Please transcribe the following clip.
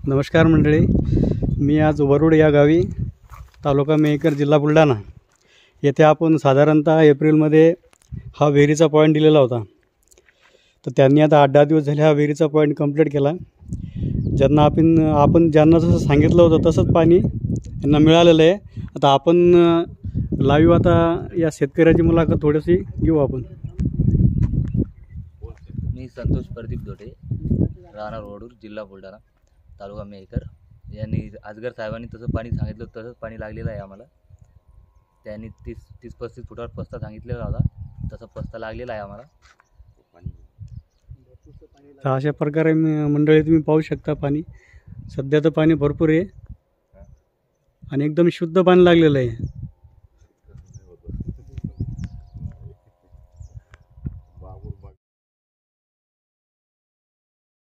नमस्कार मंडळी, मी आज वरुड या गावी तालुका मेहकर जिल्हा बुलढाणा येथे आपण साधारणतः एप्रिलमध्ये हा विहिरीचा पॉईंट दिलेला होता. तर त्यांनी आता 8-10 दिवस झाले हा विहिरीचा पॉईंट कंप्लीट केला. आपण ज्यांना जसं सांगितलं होतं तसंच पाणी यांना मिळालेलं आहे. आता आपण लाईव्ह आता या शेतकऱ्याची मुलाखत थोडीशी घेऊ आपण. मी संतोष प्रदीप दोटे, राहणार वडूर, जिल्हा बुलढाणा, तालुका मेहकर. यांनी आजगर साहेबांनी तसं पाणी सांगितलं तसंच पाणी लागलेलं आहे आम्हाला. त्यांनी 30-35 फुटावर पस्ता सांगितलेला होता, तसा पस्ता लागलेला आहे आम्हाला. तर अशा प्रकारे मंडळी तुम्ही पाहू शकता, पाणी सध्या तर पाणी भरपूर आहे आणि एकदम शुद्ध पाणी लागलेलं आहे.